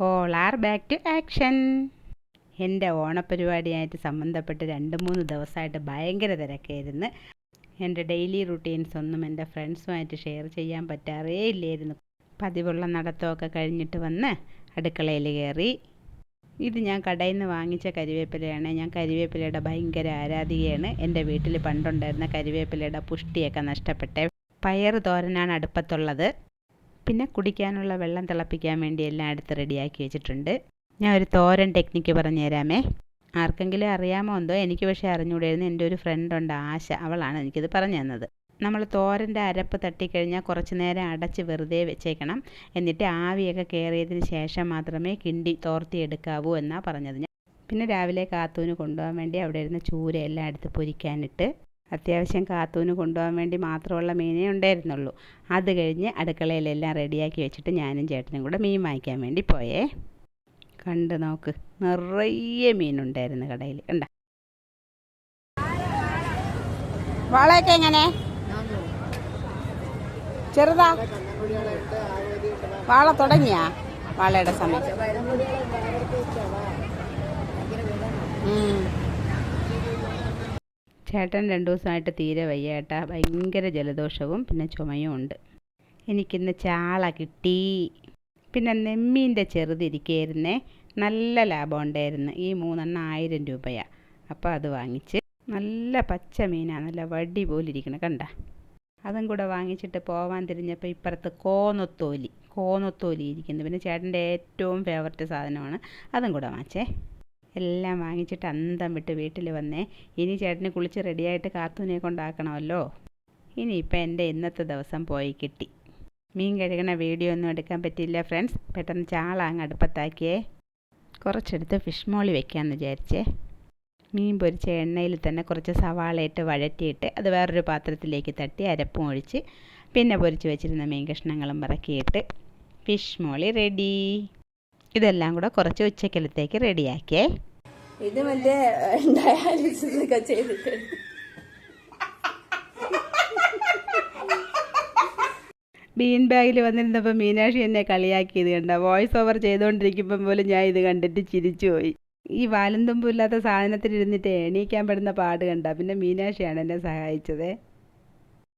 All are back to action. എൻ്റെ ഓണപ്പരിപാടിയായിട്ട് സംബന്ധപ്പെട്ട് 2-3 ദിവസമായിട്ട് ഭയങ്കര തിരക്കായിരുന്നു. എൻ്റെ ഡെയിലി റുട്ടീൻസ് ഒന്നും എൻ്റെ ഫ്രണ്ട്സുമായിട്ട് ഷെയർ ചെയ്യാൻ പറ്റാറേ ഇല്ലായിരുന്നു. പതിവുള്ള നടത്തമൊക്കെ കഴിഞ്ഞിട്ട് വന്ന് അടുക്കളയിൽ കയറി. ഇത് ഞാൻ കടയിൽ നിന്ന് വാങ്ങിച്ച കരിവേപ്പിലയാണ്. ഞാൻ കരിവേപ്പിലയുടെ ഭയങ്കര ആരാധികയാണ്. എൻ്റെ വീട്ടിൽ പണ്ടുണ്ടായിരുന്ന കരിവേപ്പിലയുടെ പുഷ്ടിയൊക്കെ നഷ്ടപ്പെട്ടെ. പയർ തോരനാണ് അടുപ്പത്തുള്ളത്. പിന്നെ കുടിക്കാനുള്ള വെള്ളം തിളപ്പിക്കാൻ വേണ്ടി എല്ലാം എടുത്ത് റെഡിയാക്കി വെച്ചിട്ടുണ്ട്. ഞാൻ ഒരു തോരൻ ടെക്നിക്ക് പറഞ്ഞു തരാമേ. ആർക്കെങ്കിലും അറിയാമോ എന്തോ, എനിക്ക് പക്ഷേ അറിഞ്ഞുകൂടായിരുന്നു. എൻ്റെ ഒരു ഫ്രണ്ടുണ്ട് ആശ, അവളാണ് എനിക്കിത് പറഞ്ഞു തന്നത്. നമ്മൾ തോരൻ്റെ അരപ്പ് തട്ടിക്കഴിഞ്ഞാൽ കുറച്ച് നേരം അടച്ച് വെറുതെ വെച്ചേക്കണം. എന്നിട്ട് ആവിയൊക്കെ കയറിയതിന് ശേഷം മാത്രമേ കിണ്ടി തോർത്തിയെടുക്കാവൂ എന്നാണ് പറഞ്ഞത്. പിന്നെ രാവിലെ കാത്തൂന് കൊണ്ടുപോകാൻ വേണ്ടി അവിടെ ഇരുന്ന് ചൂരയെല്ലാം എടുത്ത് പൊരിക്കാനിട്ട്, അത്യാവശ്യം കാത്തൂന് കൊണ്ടുപോകാൻ വേണ്ടി മാത്രമുള്ള മീനേ ഉണ്ടായിരുന്നുള്ളൂ. അത് കഴിഞ്ഞ് അടുക്കളയിലെല്ലാം റെഡിയാക്കി വെച്ചിട്ട് ഞാനും ചേട്ടനും കൂടെ മീൻ വാങ്ങിക്കാൻ വേണ്ടി പോയേ. കണ്ട് നോക്ക്, നിറയെ മീനുണ്ടായിരുന്നു കടയിൽ. കണ്ട വാളയൊക്കെ എങ്ങനെ ചെറുതാ? വാള തുടങ്ങിയാ? വാളയുടെ സമയം ചേട്ടൻ 2 ദിവസമായിട്ട് തീരെ വയ്യ കേട്ടാ. ഭയങ്കര ജലദോഷവും പിന്നെ ചുമയും ഉണ്ട്. എനിക്കിന്ന് ചാള കിട്ടി. പിന്നെ നെമ്മീൻ്റെ ചെറുതിരിക്കുകയായിരുന്നേ. നല്ല ലാഭം ഉണ്ടായിരുന്നു. ഈ 3 1000 രൂപയാണ്. അപ്പോൾ അത് വാങ്ങിച്ച്. നല്ല പച്ച മീനാണ്, നല്ല വടി പോലെ ഇരിക്കണം. കണ്ട, അതും കൂടെ വാങ്ങിച്ചിട്ട് പോവാൻ തിരിഞ്ഞപ്പോൾ ഇപ്പുറത്ത് കോന്നത്തോലി ഇരിക്കുന്നു. പിന്നെ ചേട്ടൻ്റെ ഏറ്റവും ഫേവററ്റ് സാധനമാണ്, അതും കൂടെ വാങ്ങിച്ചേ. എല്ലാം വാങ്ങിച്ചിട്ട് അന്തം വിട്ട് വീട്ടിൽ വന്നേ. ഇനി ചേട്ടന് കുളിച്ച് റെഡിയായിട്ട് കാത്തൂനെ കൊണ്ടാക്കണമല്ലോ. ഇനിയിപ്പോൾ എൻ്റെ ഇന്നത്തെ ദിവസം പോയി കിട്ടി. മീൻ കഴുകണ വീഡിയോ ഒന്നും എടുക്കാൻ പറ്റിയില്ല ഫ്രണ്ട്സ്. പെട്ടെന്ന് ചാള അങ്ങ് അടുപ്പത്താക്കിയേ. കുറച്ചെടുത്ത് ഫിഷ് മോളി വെക്കാമെന്ന് വിചാരിച്ചേ. മീൻ പൊരിച്ച എണ്ണയിൽ തന്നെ കുറച്ച് സവാളയിട്ട് വഴറ്റിയിട്ട് അത് വേറൊരു പാത്രത്തിലേക്ക് തട്ടി അരപ്പും ഒഴിച്ച് പിന്നെ പൊരിച്ച് വെച്ചിരുന്ന മീൻ കഷ്ണങ്ങളും പറക്കിയിട്ട് ഫിഷ് മോളി റെഡി. ഇതെല്ലാം കൂടെ കുറച്ച് ഉച്ചക്കലത്തേക്ക് റെഡിയാക്കിയേ. ഇത് മറ്റേ ഡയാലിസിസ് ഒക്കെ ചെയ്തിട്ട് ബീൻ ബാഗിൽ വന്നിരുന്നപ്പോൾ മീനാക്ഷി എന്നെ കളിയാക്കിയത് കണ്ട. വോയിസ് ഓവർ ചെയ്തുകൊണ്ടിരിക്കുമ്പം പോലും ഞാൻ ഇത് കണ്ടിട്ട് ചിരിച്ചു പോയി. ഈ വാലും തുമ്പും ഇല്ലാത്ത സാധനത്തിലിരുന്നിട്ട് എണീക്കാൻ പെടുന്ന പാട് കണ്ട. പിന്നെ മീനാക്ഷിയാണ് എന്നെ സഹായിച്ചത്.